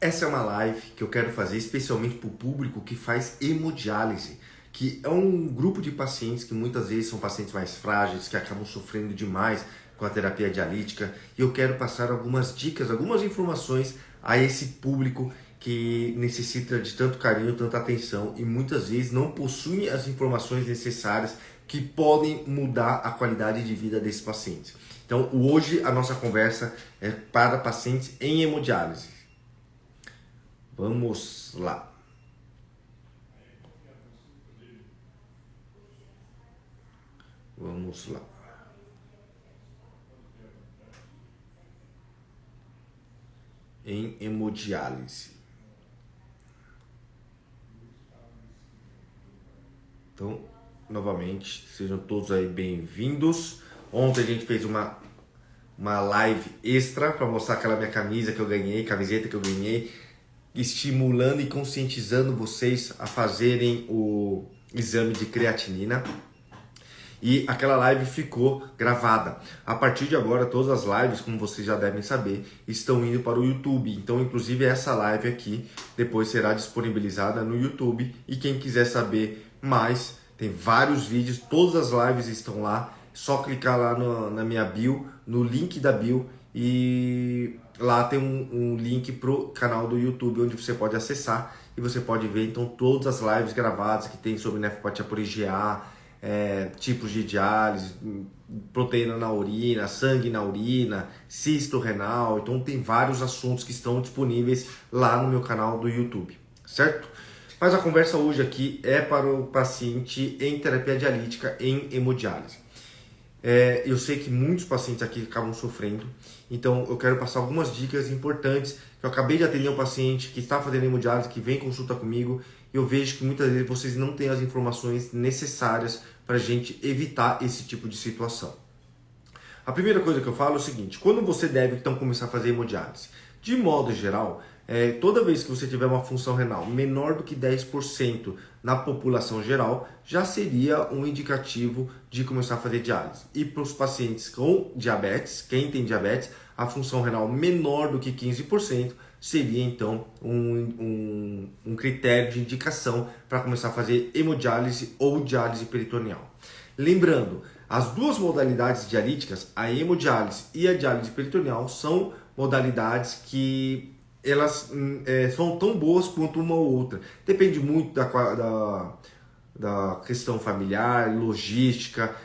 Essa é uma live que eu quero fazer especialmente para o público que faz hemodiálise, que é um grupo de pacientes que muitas vezes são pacientes mais frágeis, que acabam sofrendo demais com a terapia dialítica, e eu quero passar algumas dicas, algumas informações a esse público que necessita de tanto carinho, tanta atenção e muitas vezes não possui as informações necessárias que podem mudar a qualidade de vida desses pacientes. Então, hoje a nossa conversa é para pacientes em hemodiálise. Vamos lá. Vamos lá. Em hemodiálise. Então, novamente, sejam todos aí bem-vindos. Ontem a gente fez uma live extra para mostrar aquela minha camisa que eu ganhei, camiseta que eu ganhei, estimulando e conscientizando vocês a fazerem o exame de creatinina. E aquela live ficou gravada. A partir de agora, todas as lives, como vocês já devem saber, estão indo para o YouTube. Então, inclusive, essa live aqui depois será disponibilizada no YouTube. E quem quiser saber mais, tem vários vídeos, todas as lives estão lá. Só clicar lá na minha bio, no link da bio, e lá tem um link pro canal do YouTube, onde você pode acessar e você pode ver então todas as lives gravadas que tem sobre nefropatia por IgA, tipos de diálise, proteína na urina, sangue na urina, cisto renal. Então tem vários assuntos que estão disponíveis lá no meu canal do YouTube, certo? Mas a conversa hoje aqui é para o paciente em terapia dialítica em hemodiálise. Eu sei que muitos pacientes aqui acabam sofrendo, então eu quero passar algumas dicas importantes. Eu acabei de atender um paciente que está fazendo hemodiálise, que vem consulta comigo, e eu vejo que muitas vezes vocês não têm as informações necessárias para a gente evitar esse tipo de situação. A primeira coisa que eu falo é o seguinte: quando você deve então começar a fazer hemodiálise? De modo geral, toda vez que você tiver uma função renal menor do que 10% na população geral, já seria um indicativo de começar a fazer diálise. E para os pacientes com diabetes, quem tem diabetes, a função renal menor do que 15% seria então um critério de indicação para começar a fazer hemodiálise ou diálise peritoneal. Lembrando, as duas modalidades dialíticas, a hemodiálise e a diálise peritoneal, são modalidades que elas são tão boas quanto uma ou outra. Depende muito da questão familiar, logística,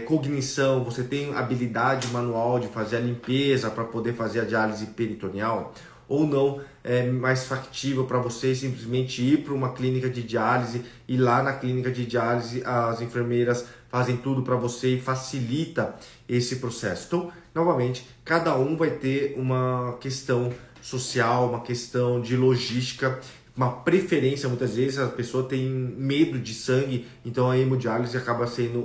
cognição. Você tem habilidade manual de fazer a limpeza para poder fazer a diálise peritoneal, ou não é mais factível para você simplesmente ir para uma clínica de diálise, e lá na clínica de diálise as enfermeiras fazem tudo para você e facilita esse processo. Então, novamente, cada um vai ter uma questão social, uma questão de logística, uma preferência. Muitas vezes a pessoa tem medo de sangue, então a hemodiálise acaba sendo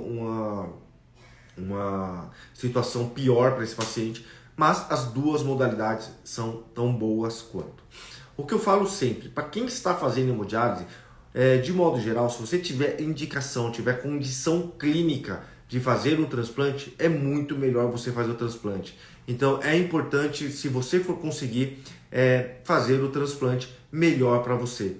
uma situação pior para esse paciente, mas as duas modalidades são tão boas quanto. O que eu falo sempre, para quem está fazendo hemodiálise, de modo geral, se você tiver indicação, tiver condição clínica de fazer um transplante, é muito melhor você fazer o transplante. Então é importante, se você for conseguir fazer o transplante, melhor para você.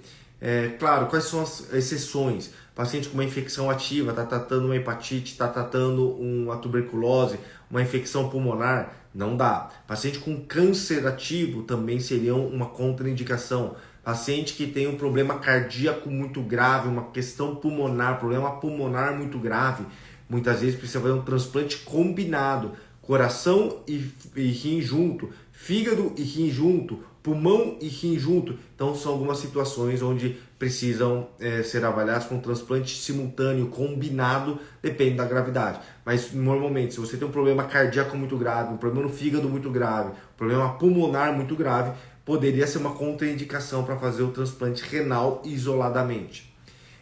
Claro, quais são as exceções? Paciente com uma infecção ativa, está tratando uma hepatite, está tratando uma tuberculose, uma infecção pulmonar, não dá. Paciente com câncer ativo também seria uma contraindicação. Paciente que tem um problema cardíaco muito grave, uma questão pulmonar, problema pulmonar muito grave, muitas vezes precisa fazer um transplante combinado, coração e rim junto, fígado e rim junto, pulmão e rim junto. Então são algumas situações onde precisam ser avaliadas com transplante simultâneo, combinado, depende da gravidade. Mas normalmente, se você tem um problema cardíaco muito grave, um problema no fígado muito grave, um problema pulmonar muito grave, poderia ser uma contraindicação para fazer o transplante renal isoladamente.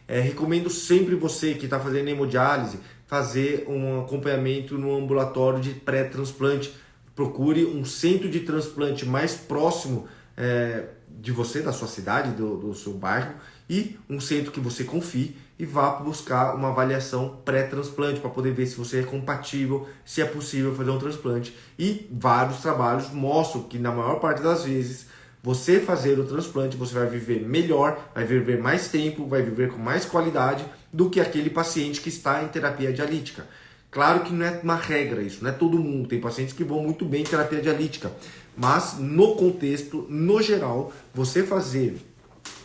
Recomendo sempre você que está fazendo hemodiálise fazer um acompanhamento no ambulatório de pré-transplante. Procure um centro de transplante mais próximo de você, da sua cidade, do seu bairro, e um centro que você confie, e vá buscar uma avaliação pré-transplante para poder ver se você é compatível, se é possível fazer um transplante. E vários trabalhos mostram que na maior parte das vezes você fazer o transplante, você vai viver melhor, vai viver mais tempo, vai viver com mais qualidade do que aquele paciente que está em terapia dialítica. Claro que não é uma regra isso, não é todo mundo. Tem pacientes que vão muito bem em terapia dialítica. Mas no contexto, no geral, você fazer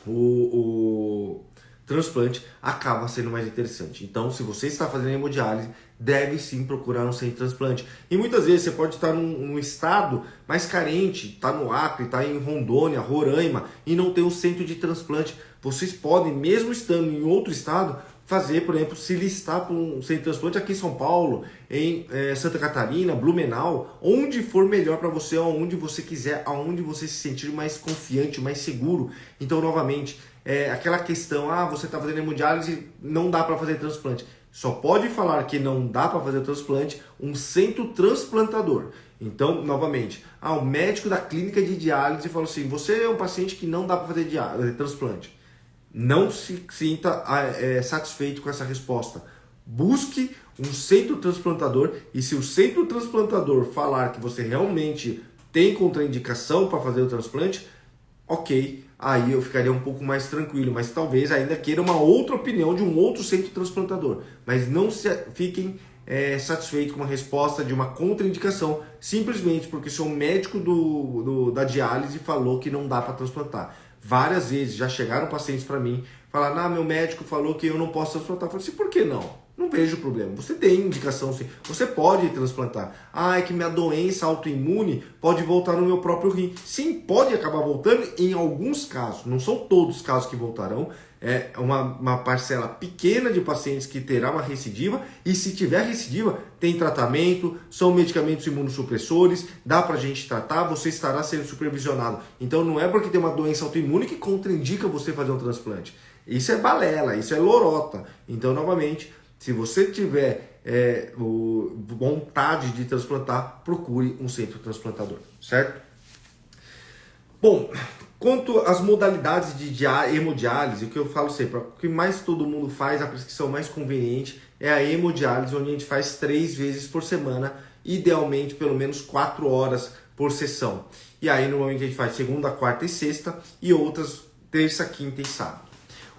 o transplante acaba sendo mais interessante. Então, se você está fazendo hemodiálise, deve sim procurar um centro de transplante. E muitas vezes você pode estar num estado mais carente, está no Acre, está em Rondônia, Roraima, e não tem um centro de transplante. Vocês podem, mesmo estando em outro estado, fazer, por exemplo, se listar para um centro de transplante aqui em São Paulo, em Santa Catarina, Blumenau, onde for melhor para você, aonde você quiser, aonde você se sentir mais confiante, mais seguro. Então, novamente, aquela questão, você está fazendo hemodiálise, não dá para fazer transplante. Só pode falar que não dá para fazer transplante um centro transplantador. Então, novamente, o médico da clínica de diálise falou assim, você é um paciente que não dá para fazer transplante. Não se sinta satisfeito com essa resposta. Busque um centro transplantador e se o centro transplantador falar que você realmente tem contraindicação para fazer o transplante, ok, aí eu ficaria um pouco mais tranquilo, mas talvez ainda queira uma outra opinião de um outro centro transplantador. Mas não fiquem satisfeitos com a resposta de uma contraindicação, simplesmente porque seu médico da diálise falou que não dá para transplantar. Várias vezes já chegaram pacientes para mim, falaram, meu médico falou que eu não posso transplantar. Eu falei assim, por que não? Não vejo problema. Você tem indicação sim. Você pode transplantar. É que minha doença autoimune pode voltar no meu próprio rim. Sim, pode acabar voltando em alguns casos. Não são todos os casos que voltarão. É uma parcela pequena de pacientes que terá uma recidiva. E se tiver recidiva, tem tratamento, são medicamentos imunossupressores, dá pra gente tratar, você estará sendo supervisionado. Então não é porque tem uma doença autoimune que contraindica você fazer um transplante. Isso é balela, isso é lorota. Então, novamente, se você tiver vontade de transplantar, procure um centro transplantador, certo? Bom, quanto às modalidades de hemodiálise, o que eu falo sempre, o que mais todo mundo faz, a prescrição mais conveniente é a hemodiálise, onde a gente faz 3 vezes por semana, idealmente pelo menos 4 horas por sessão. E aí normalmente a gente faz segunda, quarta e sexta e outras terça, quinta e sábado.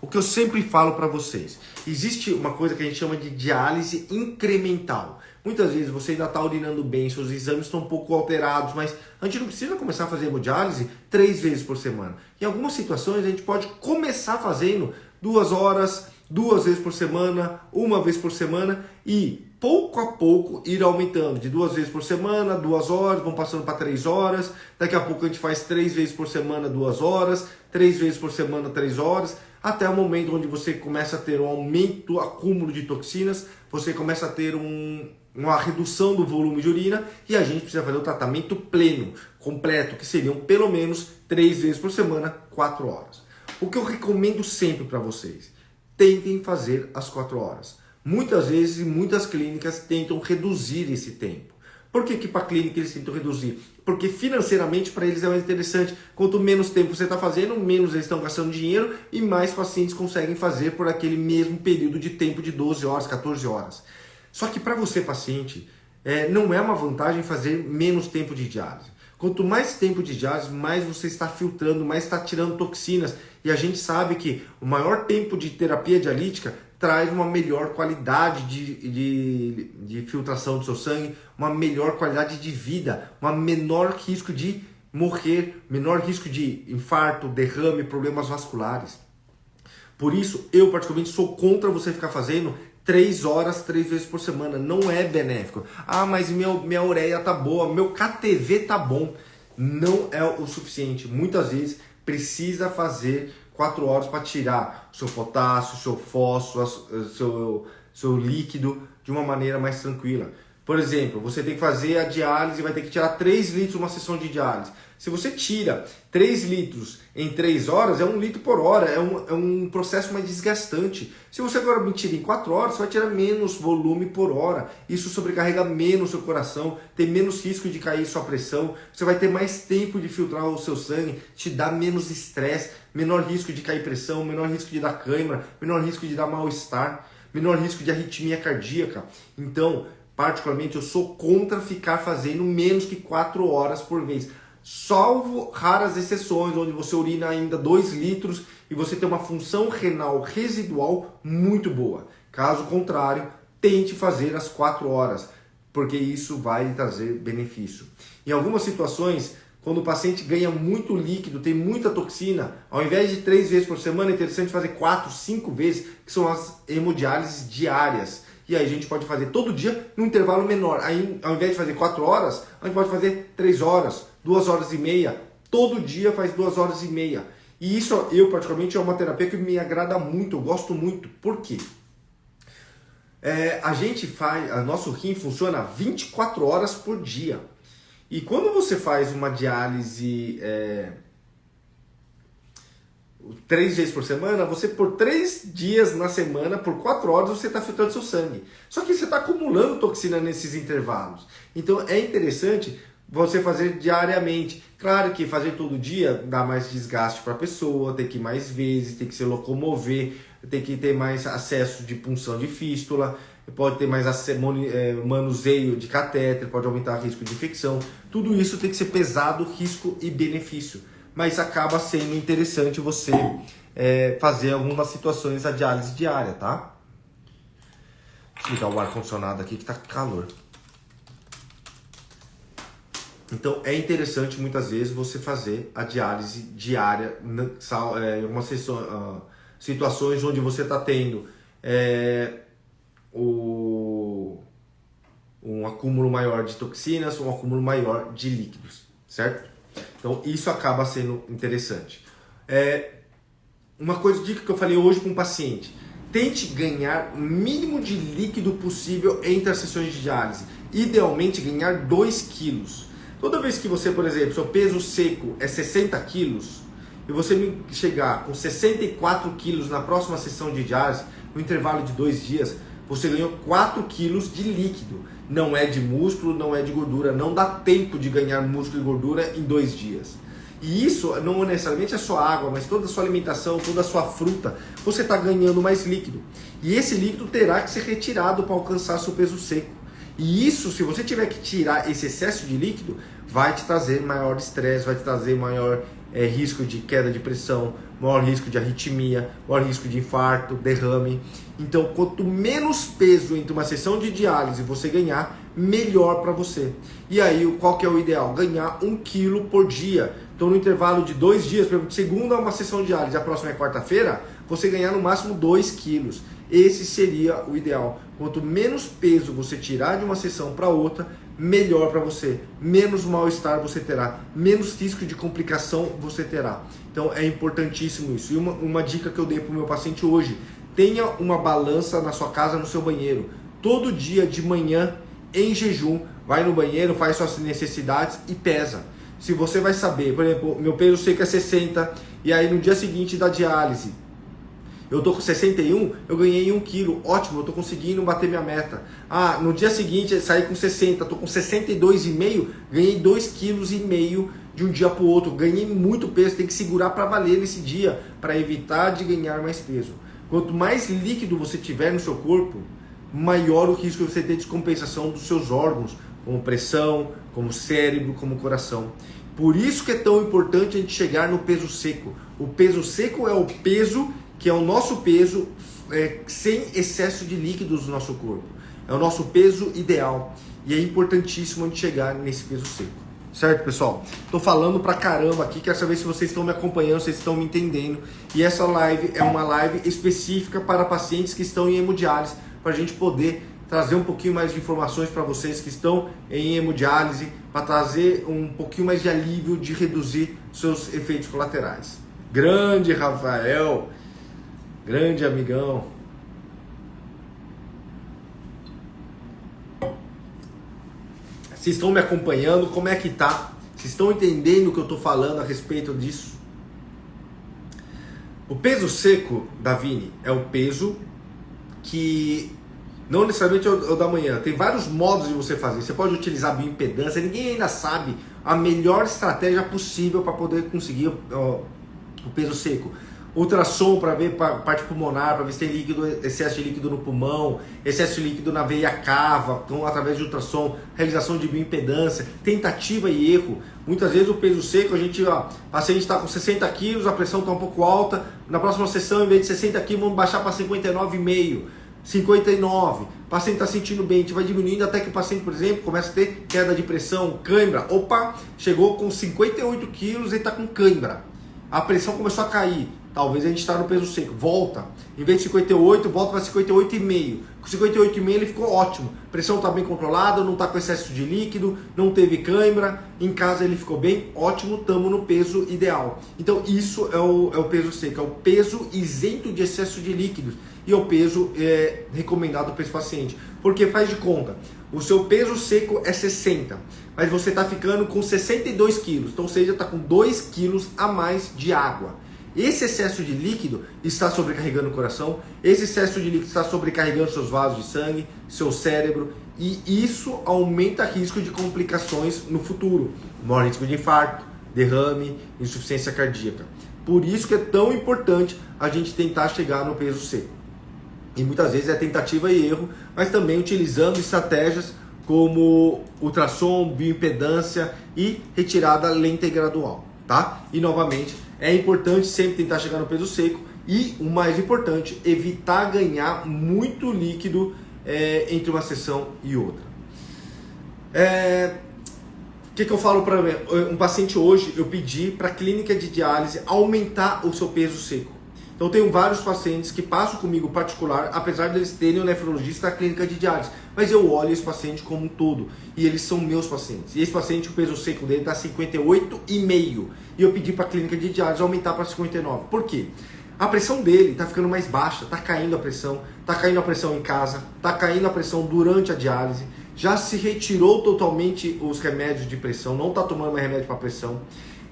O que eu sempre falo para vocês, existe uma coisa que a gente chama de diálise incremental. Muitas vezes você ainda está urinando bem, seus exames estão um pouco alterados, mas a gente não precisa começar a fazer hemodiálise 3 vezes por semana. Em algumas situações a gente pode começar fazendo 2 horas, 2 vezes por semana, 1 vez por semana e pouco a pouco ir aumentando de 2 vezes por semana, 2 horas, vão passando para 3 horas, daqui a pouco a gente faz 3 vezes por semana, 2 horas, 3 vezes por semana, 3 horas, até o momento onde você começa a ter um aumento, acúmulo de toxinas, você começa a ter uma redução do volume de urina e a gente precisa fazer o tratamento pleno, completo, que seriam pelo menos 3 vezes por semana, 4 horas. O que eu recomendo sempre para vocês, tentem fazer as 4 horas. Muitas vezes, muitas clínicas tentam reduzir esse tempo. Por que para a clínica eles tentam reduzir? Porque financeiramente para eles é mais interessante. Quanto menos tempo você está fazendo, menos eles estão gastando dinheiro e mais pacientes conseguem fazer por aquele mesmo período de tempo de 12 horas, 14 horas. Só que para você, paciente, não é uma vantagem fazer menos tempo de diálise. Quanto mais tempo de diálise, mais você está filtrando, mais está tirando toxinas. E a gente sabe que o maior tempo de terapia dialítica traz uma melhor qualidade de filtração do seu sangue, uma melhor qualidade de vida, um menor risco de morrer, menor risco de infarto, derrame, problemas vasculares. Por isso, eu particularmente sou contra você ficar fazendo 3 horas, 3 vezes por semana. Não é benéfico. Mas minha ureia tá boa, meu KTV tá bom. Não é o suficiente. Muitas vezes precisa fazer 4 horas para tirar o seu potássio, o seu fósforo, seu líquido de uma maneira mais tranquila. Por exemplo, você tem que fazer a diálise, vai ter que tirar 3 litros uma sessão de diálise. Se você tira 3 litros em 3 horas, é 1 litro por hora, é um processo mais desgastante. Se você agora me tira em 4 horas, você vai tirar menos volume por hora. Isso sobrecarrega menos o seu coração, tem menos risco de cair sua pressão, você vai ter mais tempo de filtrar o seu sangue, te dá menos estresse, menor risco de cair pressão, menor risco de dar cãibra, menor risco de dar mal-estar, menor risco de arritmia cardíaca. Então, particularmente, eu sou contra ficar fazendo menos que 4 horas por vez. salvo raras exceções, onde você urina ainda 2 litros e você tem uma função renal residual muito boa. Caso contrário, tente fazer às 4 horas, porque isso vai trazer benefício. Em algumas situações, quando o paciente ganha muito líquido, tem muita toxina, ao invés de 3 vezes por semana, é interessante fazer 4, 5 vezes, que são as hemodiálises diárias. E aí a gente pode fazer todo dia num intervalo menor. Aí, ao invés de fazer 4 horas, a gente pode fazer 3 horas, 2 horas e meia. Todo dia faz 2 horas e meia. E isso, eu particularmente, é uma terapia que me agrada muito, eu gosto muito. Por quê? Nosso rim funciona 24 horas por dia. E quando você faz uma diálise 3 vezes por semana, você por 3 dias na semana, por 4 horas, você está filtrando seu sangue. Só que você está acumulando toxina nesses intervalos. Então é interessante você fazer diariamente. Claro que fazer todo dia dá mais desgaste para a pessoa, tem que ir mais vezes, tem que se locomover, tem que ter mais acesso de punção de fístula, pode ter mais manuseio de catéter, pode aumentar o risco de infecção. Tudo isso tem que ser pesado, risco e benefício. Mas acaba sendo interessante você fazer algumas situações a diálise diária, tá? Deixa eu ligar o ar-condicionado aqui que tá calor. Então é interessante muitas vezes você fazer a diálise diária em algumas situações onde você está tendo um acúmulo maior de toxinas, um acúmulo maior de líquidos, certo? Então isso acaba sendo interessante. Dica que eu falei hoje para um paciente: tente ganhar o mínimo de líquido possível entre as sessões de diálise. Idealmente ganhar 2 quilos. Toda vez que você, por exemplo, seu peso seco é 60 quilos e você chegar com 64 quilos na próxima sessão de diálise, no intervalo de 2 dias, você ganhou 4 quilos de líquido. Não é de músculo, não é de gordura. Não dá tempo de ganhar músculo e gordura em 2 dias. E isso não necessariamente é só água, mas toda a sua alimentação, toda a sua fruta, você está ganhando mais líquido. E esse líquido terá que ser retirado para alcançar seu peso seco. E isso, se você tiver que tirar esse excesso de líquido, vai te trazer maior estresse, vai te trazer maior risco de queda de pressão, maior risco de arritmia, maior risco de infarto, derrame. Então, quanto menos peso entre uma sessão de diálise você ganhar, melhor para você. E aí, qual que é o ideal? Ganhar 1 quilo por dia. Então, no intervalo de 2 dias, por exemplo, segunda é uma sessão de diálise, a próxima é quarta-feira, você ganhar no máximo 2 quilos. Esse seria o ideal. Quanto menos peso você tirar de uma sessão para outra, melhor para você. Menos mal-estar você terá, menos risco de complicação você terá. Então é importantíssimo isso. E uma dica que eu dei para o meu paciente hoje: tenha uma balança na sua casa, no seu banheiro. Todo dia de manhã, em jejum, vai no banheiro, faz suas necessidades e pesa. Se você vai saber, por exemplo, meu peso seco é 60 e aí no dia seguinte da diálise eu tô com 61, eu ganhei 1 quilo, ótimo, eu tô conseguindo bater minha meta. No dia seguinte saí com 60, tô com 62,5, ganhei 2,5 quilos de um dia para o outro. Ganhei muito peso, tem que segurar para valer nesse dia, para evitar de ganhar mais peso. Quanto mais líquido você tiver no seu corpo, maior o risco de você ter descompensação dos seus órgãos, como pressão, como cérebro, como coração. Por isso que é tão importante a gente chegar no peso seco. O peso seco é o peso que é o nosso peso sem excesso de líquidos no nosso corpo. É o nosso peso ideal. E é importantíssimo a gente chegar nesse peso seco. Certo, pessoal? Tô falando pra caramba aqui, quero saber se vocês estão me acompanhando, se vocês estão me entendendo. E essa live é uma live específica para pacientes que estão em hemodiálise, para a gente poder trazer um pouquinho mais de informações para vocês que estão em hemodiálise, para trazer um pouquinho mais de alívio, de reduzir seus efeitos colaterais. Grande Rafael! Grande amigão. Vocês estão me acompanhando? Como é que tá? Vocês estão entendendo o que eu estou falando a respeito disso? O peso seco da Vini é o peso que não necessariamente é o da manhã. Tem vários modos de você fazer. Você pode utilizar bioimpedância. Ninguém ainda sabe a melhor estratégia possível para poder conseguir o peso seco. ultrassom para ver parte pulmonar, para ver se tem líquido, excesso de líquido no pulmão, excesso de líquido na veia cava, então através de ultrassom, realização de bioimpedância, tentativa e erro. Muitas vezes o peso seco, o paciente está com 60 quilos, a pressão está um pouco alta, na próxima sessão, em vez de 60 quilos, vamos baixar para 59,5, 59, o paciente está sentindo bem, a gente vai diminuindo até que o paciente, por exemplo, começa a ter queda de pressão, cãibra, opa, chegou com 58 quilos e está com cãibra, a pressão começou a cair. Talvez a gente está no peso seco, volta, em vez de 58, volta para 58,5. Com 58,5 ele ficou ótimo, a pressão está bem controlada, não está com excesso de líquido, não teve cãibra, em casa ele ficou bem, ótimo, estamos no peso ideal. Então isso é o peso seco, é o peso isento de excesso de líquidos e é o peso recomendado para esse paciente. Porque faz de conta, o seu peso seco é 60, mas você está ficando com 62 quilos, então ou seja, está com 2 quilos a mais de água. Esse excesso de líquido está sobrecarregando o coração, esse excesso de líquido está sobrecarregando seus vasos de sangue, seu cérebro, e isso aumenta o risco de complicações no futuro, maior risco de infarto, derrame, insuficiência cardíaca. Por isso que é tão importante a gente tentar chegar no peso seco. E muitas vezes é tentativa e erro, mas também utilizando estratégias como ultrassom, bioimpedância e retirada lenta e gradual, tá? E novamente, é importante sempre tentar chegar no peso seco e, o mais importante, evitar ganhar muito líquido entre uma sessão e outra. O que eu falo para um paciente hoje? Eu pedi para a clínica de diálise aumentar o seu peso seco. Então, eu tenho vários pacientes que passam comigo particular, apesar de eles terem um nefrologista da clínica de diálise. Mas eu olho esse paciente como um todo e eles são meus pacientes. E esse paciente, o peso seco dele está 58,5. E eu pedi para a clínica de diálise aumentar para 59. Por quê? A pressão dele está ficando mais baixa, está caindo a pressão em casa, está caindo a pressão durante a diálise, já se retirou totalmente os remédios de pressão, não está tomando mais remédio para pressão.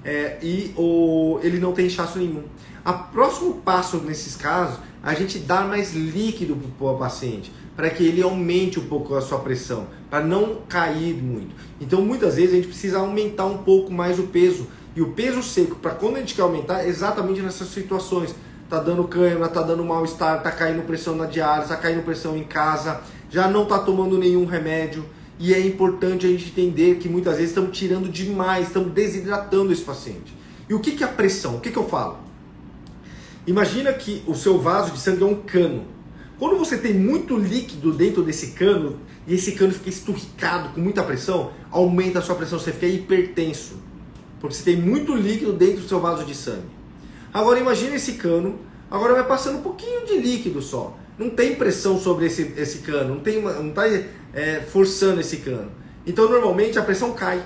Ele não tem inchaço nenhum. O próximo passo nesses casos, a gente dá mais líquido para o paciente, para que ele aumente um pouco a sua pressão, para não cair muito. Então muitas vezes a gente precisa aumentar um pouco mais o peso. E o peso seco, para quando a gente quer aumentar, é exatamente nessas situações. Tá dando cãibra, tá dando mal-estar, tá caindo pressão na diálise, tá caindo pressão em casa, já não tá tomando nenhum remédio. E é importante a gente entender que muitas vezes estamos tirando demais, estamos desidratando esse paciente. E o que é a pressão? O que eu falo? Imagina que o seu vaso de sangue é um cano. Quando você tem muito líquido dentro desse cano, e esse cano fica esturricado com muita pressão, aumenta a sua pressão, você fica hipertenso. Porque você tem muito líquido dentro do seu vaso de sangue. Agora imagina esse cano, agora vai passando um pouquinho de líquido só. Não tem pressão sobre esse cano, não está forçando esse cano. Então normalmente a pressão cai.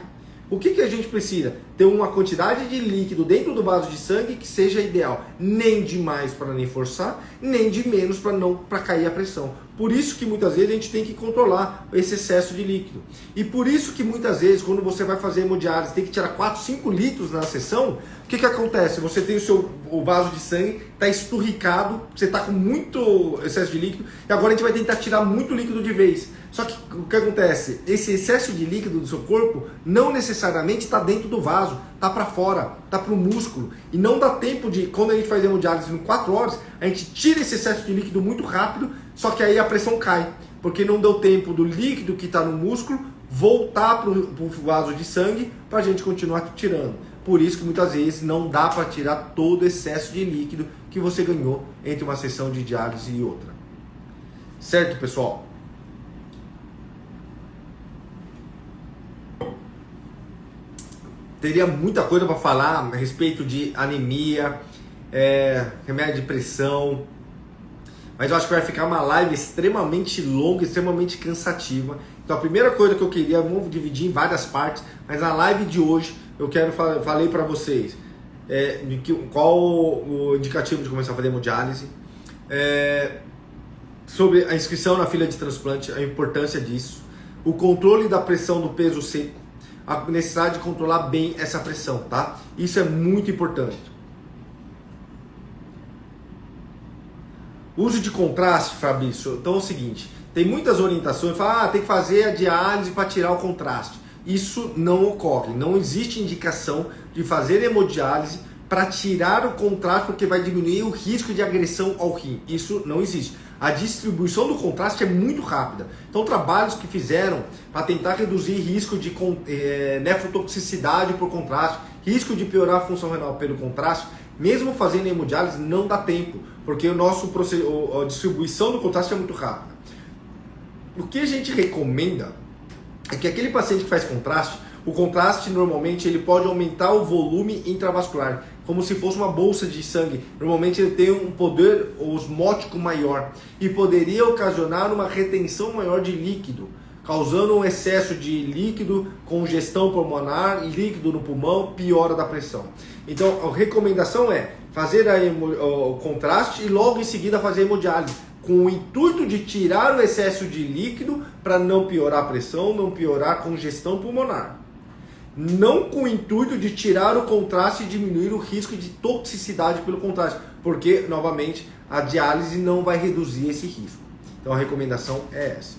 O que a gente precisa? Ter uma quantidade de líquido dentro do vaso de sangue que seja ideal. Nem demais para nem forçar, nem de menos para cair a pressão. Por isso que muitas vezes a gente tem que controlar esse excesso de líquido. E por isso que muitas vezes quando você vai fazer hemodiálise tem que tirar 4, 5 litros na sessão, o que acontece? Você tem o vaso de sangue, está esturricado, você está com muito excesso de líquido e agora a gente vai tentar tirar muito líquido de vez. Só que o que acontece? Esse excesso de líquido do seu corpo não necessariamente está dentro do vaso, está para fora, está para o músculo. E não dá tempo de, quando a gente faz hemodiálise em 4 horas, a gente tira esse excesso de líquido muito rápido, só que aí a pressão cai. Porque não deu tempo do líquido que está no músculo voltar para o vaso de sangue para a gente continuar tirando. Por isso que muitas vezes não dá para tirar todo o excesso de líquido que você ganhou entre uma sessão de diálise e outra. Certo, pessoal? Teria muita coisa para falar a respeito de anemia, remédio de pressão, mas eu acho que vai ficar uma live extremamente longa, extremamente cansativa. Então a primeira coisa que eu queria, vamos dividir em várias partes, mas na live de hoje eu falei para vocês qual o indicativo de começar a fazer hemodiálise, sobre a inscrição na fila de transplante, a importância disso, o controle da pressão do peso seco, a necessidade de controlar bem essa pressão, tá? Isso é muito importante. Uso de contraste, Fabrício. Então é o seguinte, tem muitas orientações, tem que fazer a diálise para tirar o contraste. Isso não ocorre, não existe indicação de fazer hemodiálise para tirar o contraste porque vai diminuir o risco de agressão ao rim. Isso não existe. A distribuição do contraste é muito rápida. Então, trabalhos que fizeram para tentar reduzir risco de nefrotoxicidade por contraste, risco de piorar a função renal pelo contraste, mesmo fazendo hemodiálise, não dá tempo, porque a distribuição do contraste é muito rápida. O que a gente recomenda é que aquele paciente que faz contraste, o contraste normalmente ele pode aumentar o volume intravascular, como se fosse uma bolsa de sangue. Normalmente ele tem um poder osmótico maior e poderia ocasionar uma retenção maior de líquido, causando um excesso de líquido, congestão pulmonar, líquido no pulmão, piora da pressão. Então a recomendação é fazer o contraste e logo em seguida fazer a hemodiálise, com o intuito de tirar o excesso de líquido para não piorar a pressão, não piorar a congestão pulmonar. Não com o intuito de tirar o contraste e diminuir o risco de toxicidade pelo contraste, porque, novamente, a diálise não vai reduzir esse risco. Então a recomendação é essa.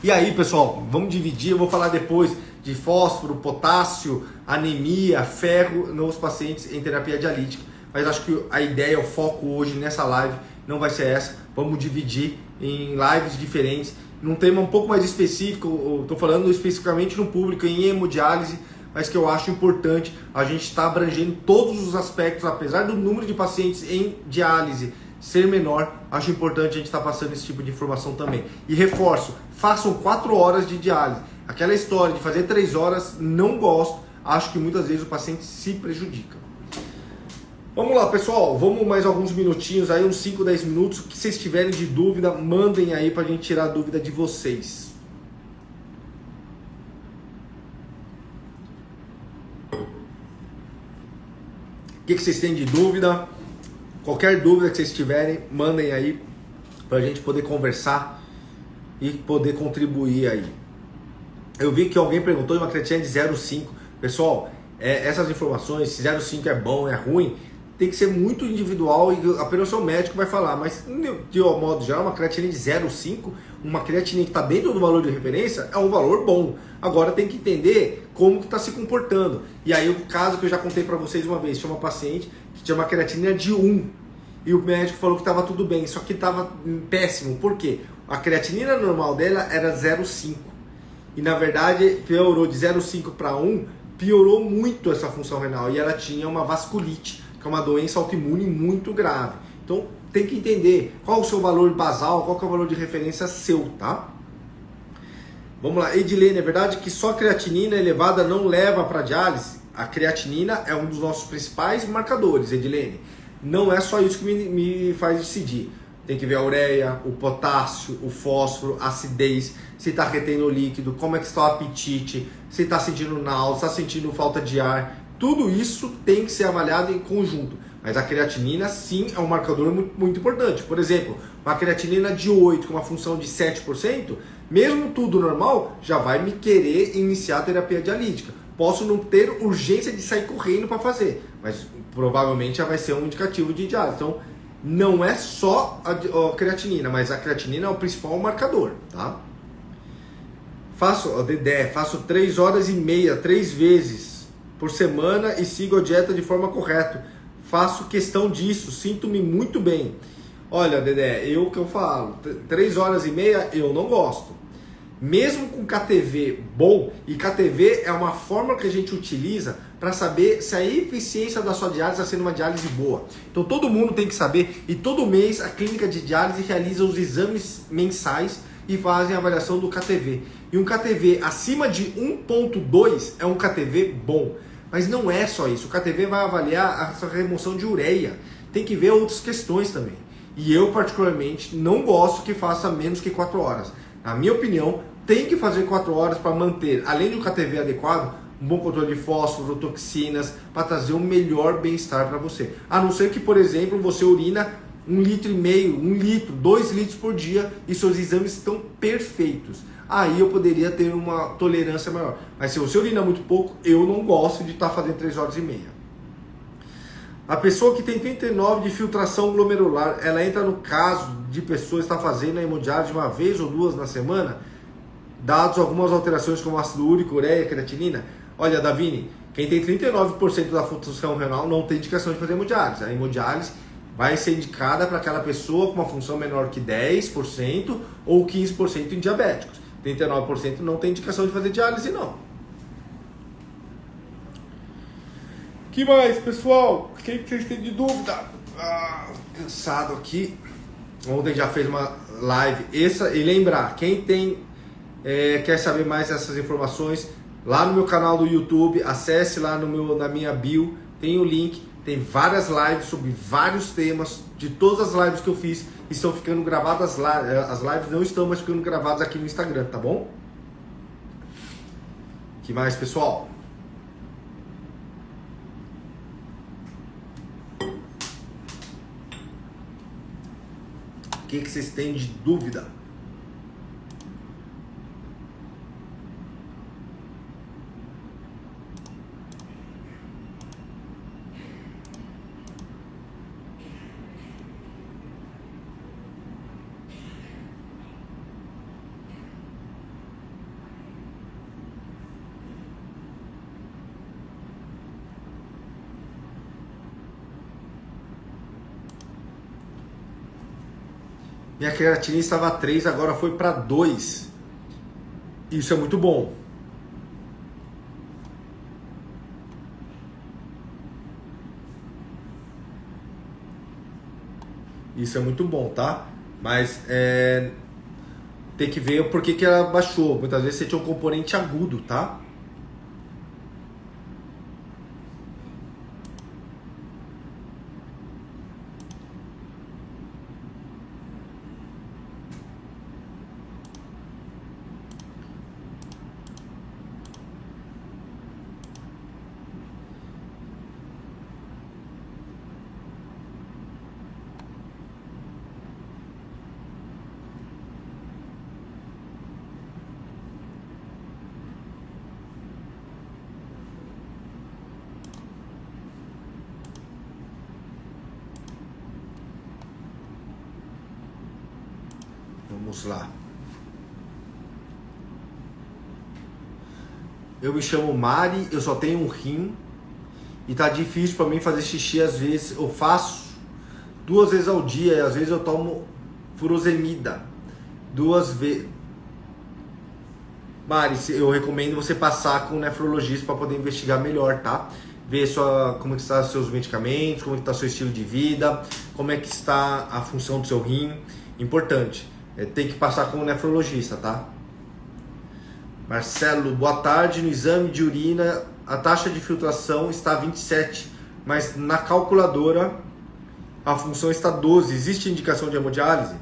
E aí, pessoal, vamos dividir, eu vou falar depois de fósforo, potássio, anemia, ferro nos pacientes em terapia dialítica. Mas acho que a ideia, o foco hoje nessa live não vai ser essa. Vamos dividir em lives diferentes, num tema um pouco mais específico. Estou falando especificamente no público em hemodiálise, mas que eu acho importante a gente estar abrangendo todos os aspectos, apesar do número de pacientes em diálise ser menor, acho importante a gente estar passando esse tipo de informação também. E reforço, façam 4 horas de diálise. Aquela história de fazer 3 horas, não gosto, acho que muitas vezes o paciente se prejudica. Vamos lá, pessoal, vamos mais alguns minutinhos aí, uns 5, 10 minutos. O que vocês tiverem de dúvida, mandem aí pra gente tirar a dúvida de vocês. O que vocês têm de dúvida? Qualquer dúvida que vocês tiverem, mandem aí pra gente poder conversar e poder contribuir aí. Eu vi que alguém perguntou de uma creatina de 0,5. Pessoal, essas informações, se 0,5 é bom, é ruim, tem que ser muito individual e apenas o seu médico vai falar. Mas, de modo geral, uma creatina de 0,5, uma creatina que está dentro do valor de referência, é um valor bom. Agora tem que entender como que está se comportando. E aí o caso que eu já contei para vocês uma vez, tinha uma paciente que tinha uma creatina de 1 e o médico falou que estava tudo bem, só que estava péssimo. Por quê? A creatinina normal dela era 0,5 e na verdade piorou de 0,5 para 1, piorou muito essa função renal e ela tinha uma vasculite, que é uma doença autoimune muito grave. Então tem que entender qual o seu valor basal, qual que é o valor de referência seu, tá? Vamos lá, Edilene, é verdade que só creatinina elevada não leva para diálise? A creatinina é um dos nossos principais marcadores, Edilene. Não é só isso que me faz decidir. Tem que ver a ureia, o potássio, o fósforo, a acidez, se está retendo líquido, como é que está o apetite, se está sentindo náusea, está sentindo falta de ar. Tudo isso tem que ser avaliado em conjunto. Mas a creatinina, sim, é um marcador muito, muito importante. Por exemplo, uma creatinina de 8 com uma função de 7%, mesmo tudo normal, já vai me querer iniciar a terapia dialítica. Posso não ter urgência de sair correndo para fazer, mas provavelmente já vai ser um indicativo de diálise. Então, não é só a creatinina, mas a creatinina é o principal marcador, tá? Faço 3 horas e meia, 3 vezes por semana e sigo a dieta de forma correta. Faço questão disso, sinto-me muito bem. Olha, Dedé, o que eu falo, 3 horas e meia eu não gosto. Mesmo com KTV bom, e KTV é uma fórmula que a gente utiliza para saber se a eficiência da sua diálise está sendo uma diálise boa. Então todo mundo tem que saber, e todo mês a clínica de diálise realiza os exames mensais e fazem a avaliação do KTV. E um KTV acima de 1.2 é um KTV bom. Mas não é só isso, o KTV vai avaliar a remoção de ureia, tem que ver outras questões também. E eu particularmente não gosto que faça menos que 4 horas. Na minha opinião, tem que fazer 4 horas para manter, além do KTV adequado, um bom controle de fósforo, toxinas, para trazer um melhor bem-estar para você. A não ser que, por exemplo, você urina 1,5 litro, 1 litro, 2 litros por dia e seus exames estão perfeitos. Aí eu poderia ter uma tolerância maior. Mas se você urina muito pouco, eu não gosto de estar fazendo 3 horas e meia. A pessoa que tem 39 de filtração glomerular, ela entra no caso de pessoas que estão fazendo a hemodiálise uma vez ou 2 na semana, dados algumas alterações como ácido úrico, ureia, creatinina? Olha, Davine, Quem tem 39% da função renal não tem indicação de fazer hemodiálise. A hemodiálise vai ser indicada para aquela pessoa com uma função menor que 10% ou 15% em diabéticos. 39% não tem indicação de fazer diálise, não. Que mais, pessoal? O que vocês têm de dúvida? Cansado aqui. Ontem já fez uma live extra. E lembrar, quem quer saber mais dessas informações, lá no meu canal do YouTube, acesse lá na minha bio, tem o link, tem várias lives sobre vários temas, de todas as lives que eu fiz, estão ficando gravadas lá, as lives não estão mais ficando gravadas aqui no Instagram, tá bom? Que mais, pessoal? O que vocês têm de dúvida? Minha creatina estava 3, agora foi para 2. Isso é muito bom. Isso é muito bom, tá? Mas tem que ver por que ela baixou. Muitas vezes você tinha um componente agudo, tá? Vamos lá. Eu me chamo Mari, eu só tenho um rim e tá difícil para mim fazer xixi. Às vezes eu faço 2 vezes ao dia e às vezes eu tomo furosemida 2 vezes. Mari, eu recomendo você passar com um nefrologista para poder investigar melhor, tá? Ver como é que está os seus medicamentos, como é que está o seu estilo de vida, como é que está a função do seu rim. Importante. Tem que passar com um nefrologista, tá? Marcelo, boa tarde. No exame de urina, a taxa de filtração está 27, mas na calculadora a função está 12. Existe indicação de hemodiálise?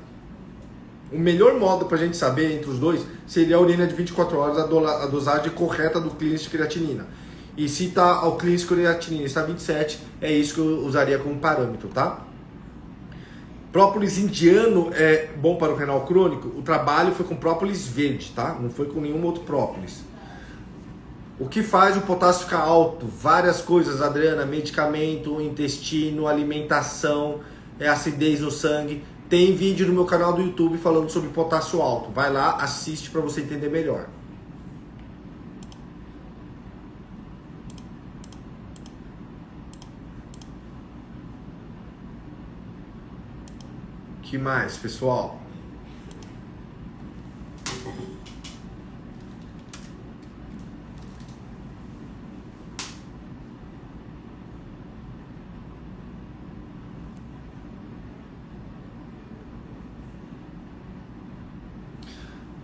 O melhor modo para a gente saber entre os dois seria a urina de 24 horas, a dosagem correta do clearance de creatinina. E se o clearance de creatinina está 27, é isso que eu usaria como parâmetro, tá? Própolis indiano é bom para o renal crônico? O trabalho foi com própolis verde, tá? Não foi com nenhum outro própolis. O que faz o potássio ficar alto? Várias coisas, Adriana. Medicamento, intestino, alimentação, acidez no sangue. Tem vídeo no meu canal do YouTube falando sobre potássio alto. Vai lá, assiste para você entender melhor. Que mais, pessoal?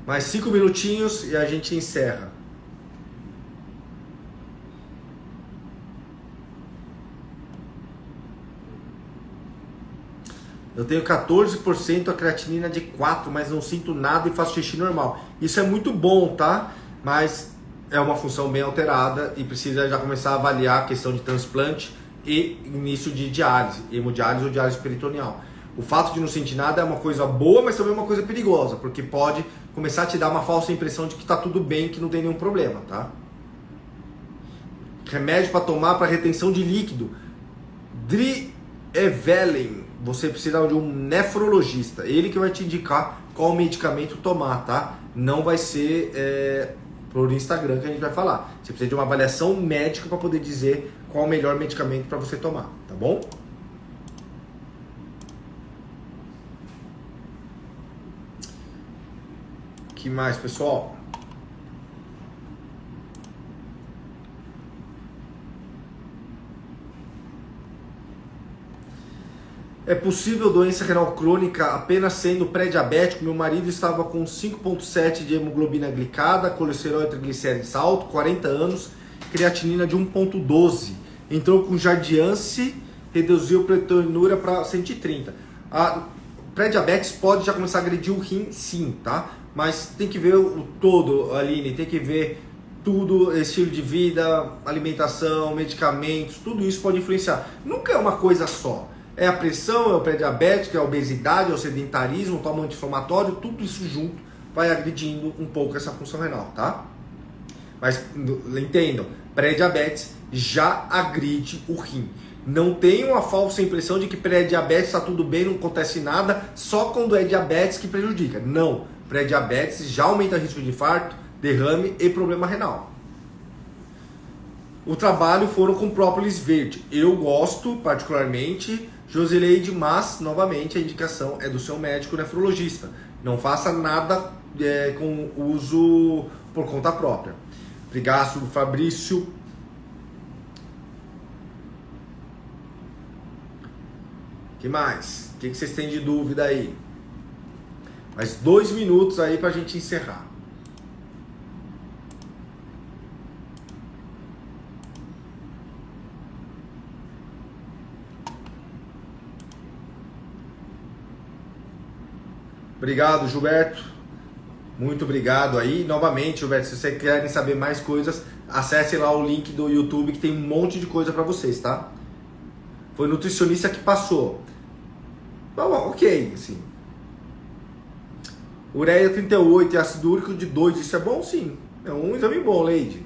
Mais 5 minutinhos e a gente encerra. Eu tenho 14% a creatinina de 4, mas não sinto nada e faço xixi normal. Isso é muito bom, tá? Mas é uma função bem alterada e precisa já começar a avaliar a questão de transplante e início de diálise, hemodiálise ou diálise peritoneal. O fato de não sentir nada é uma coisa boa, mas também é uma coisa perigosa, porque pode começar a te dar uma falsa impressão de que está tudo bem, que não tem nenhum problema, tá? Remédio para tomar para retenção de líquido. Drivelen. Você precisa de um nefrologista. Ele que vai te indicar qual medicamento tomar, tá? Não vai ser por Instagram que a gente vai falar. Você precisa de uma avaliação médica para poder dizer qual o melhor medicamento para você tomar, tá bom? O que mais, pessoal? É possível doença renal crônica apenas sendo pré-diabético? Meu marido estava com 5,7 de hemoglobina glicada, colesterol e triglicérides alto, 40 anos, creatinina de 1,12. Entrou com Jardiance, reduziu proteinúria para 130. A pré-diabetes pode já começar a agredir o rim, sim, tá? Mas tem que ver o todo, Aline, tem que ver tudo, estilo de vida, alimentação, medicamentos, tudo isso pode influenciar. Nunca é uma coisa só. É a pressão, é o pré-diabético, é a obesidade, é o sedentarismo, toma anti-inflamatório, tudo isso junto vai agredindo um pouco essa função renal, tá? Mas entendam, pré-diabetes já agride o rim. Não tenham a falsa impressão de que pré-diabetes está tudo bem, não acontece nada, só quando é diabetes que prejudica. Não, pré-diabetes já aumenta o risco de infarto, derrame e problema renal. O trabalho foram com própolis verde. Eu gosto particularmente, Josileide, mas novamente a indicação é do seu médico nefrologista. Não faça nada com uso por conta própria. Obrigado, Fabrício. Que mais? O que vocês têm de dúvida aí? Mais 2 minutos aí pra gente encerrar. Obrigado, Gilberto. Muito obrigado aí. Novamente, Gilberto, se vocês querem saber mais coisas, acesse lá o link do YouTube que tem um monte de coisa pra vocês, tá? Foi nutricionista que passou. Bom, ok, assim. Ureia 38 e ácido úrico de 2, isso é bom sim. É um exame bom, Leide.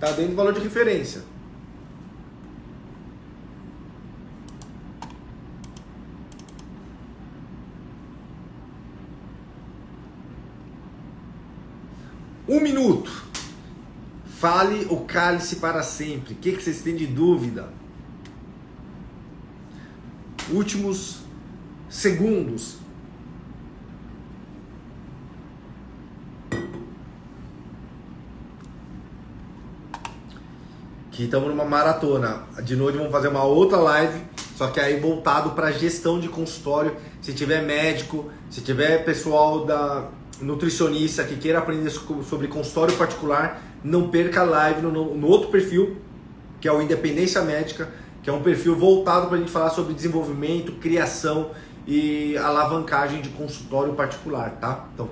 Tá dentro do valor de referência. Um minuto. Fale o cálice para sempre. O que vocês têm de dúvida? Últimos segundos. Aqui estamos numa maratona. De noite vamos fazer uma outra live, só que aí voltado para gestão de consultório. Se tiver médico, se tiver pessoal da nutricionista que queira aprender sobre consultório particular, não perca a live no outro perfil, que é o Independência Médica, que é um perfil voltado para a gente falar sobre desenvolvimento, criação e alavancagem de consultório particular, tá? Então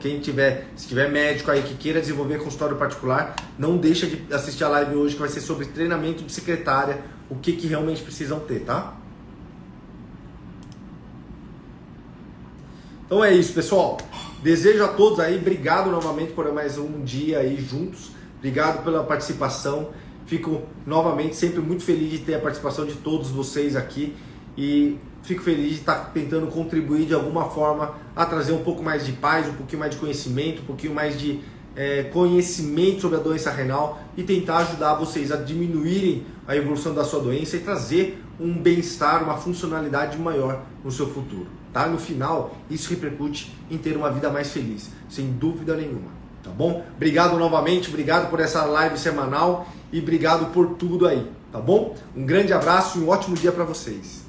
se tiver médico aí que queira desenvolver consultório particular, não deixa de assistir a live hoje, que vai ser sobre treinamento de secretária, o que realmente precisam ter, tá? Então é isso, pessoal. Desejo a todos aí, obrigado novamente por mais um dia aí juntos. Obrigado pela participação. Fico novamente sempre muito feliz de ter a participação de todos vocês aqui e fico feliz de estar tentando contribuir de alguma forma a trazer um pouco mais de paz, um pouquinho mais de conhecimento, um pouquinho mais de conhecimento sobre a doença renal e tentar ajudar vocês a diminuírem a evolução da sua doença e trazer um bem-estar, uma funcionalidade maior no seu futuro. Tá? No final, isso repercute em ter uma vida mais feliz, sem dúvida nenhuma. Tá bom? Obrigado novamente, obrigado por essa live semanal e obrigado por tudo aí, tá bom? Um grande abraço e um ótimo dia para vocês.